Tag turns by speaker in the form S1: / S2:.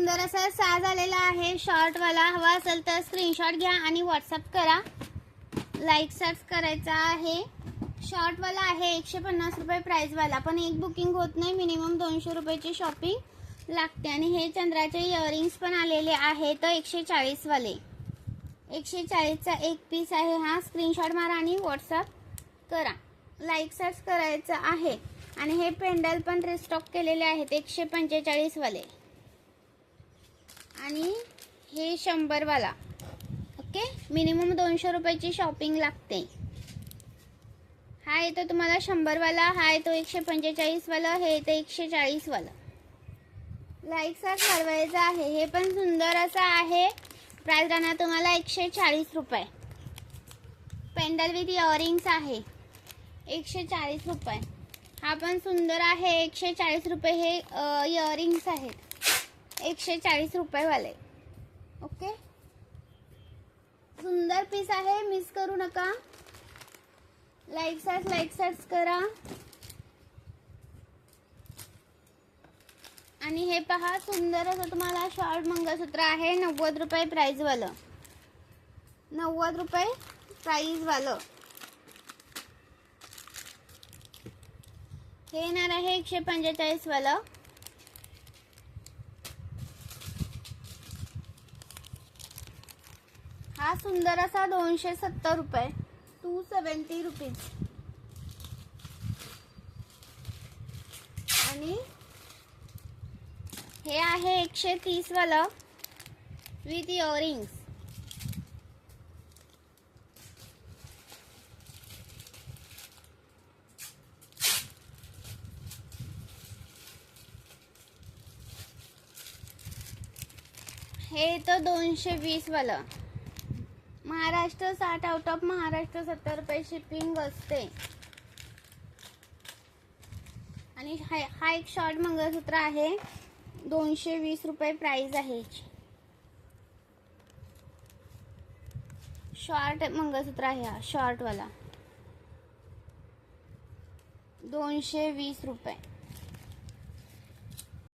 S1: सुंदर असा साज आलेला आहे शॉर्टवाला. हवा असेल तर स्क्रीनशॉट घ्या आणि व्हॉट्सअप करा. लाईक सर्च करायचा आहे. शॉर्टवाला आहे 150 रुपये प्राईजवाला, पण एक बुकिंग होत नाही. मिनिमम 200 रुपयाची शॉपिंग लागते. आणि हे चंद्राचे इयरिंग्स पण आलेले आहेत 140 वाले. 140चा एक पीस आहे हा. स्क्रीनशॉट मारा आणि व्हॉट्सअप करा. लाईक सर्च करायचं आहे. आणि हे पेंडल पण रिस्टॉक केलेले आहेत 145 वाले. आणि हे 100 वाला. ओके, मिनिमम 200 रुपयाची शॉपिंग लागते. हा येतो तुम्हाला 100 वाला, हा येतो 145 वाला, हे येतं 140 वाला. लाईक सर्च ठरवायचं आहे. हे पण सुंदर असं आहे. प्राइस राहणार तुम्हाला 140 रुपये. पेंडल विथ इयरिंग्स आहे 140 रुपये. हा पण सुंदर आहे 140 रुपये. हे इयरिंग्स आहेत 140 रुपये वाले. ओके, सुंदर पीस आहे, मिस करू नका. लाईक सर्च करा. आणि हे पहा, सुंदर असं तुम्हाला शॉर्ट मंगळसूत्र आहे 90 रुपये प्राईजवालं. 90 रुपये प्राईजवालं. हे येणार आहे 145 वालं. हा सुंदर असा 270 रुपये, 270 रुपीज. आणि हे आहे 130 वाला विथ इयरिंग्स. हे तर 220 वाला. महाराष्ट्र 60, आउट ऑफ महाराष्ट्र 70 रुपये शिपिंग असते. आणि हा एक शॉर्ट मंगळसूत्र आहे 220 रुपये प्राइस आहे. शॉर्ट मंगळसूत्र आहे हा, शॉर्टवाला 220 रुपये.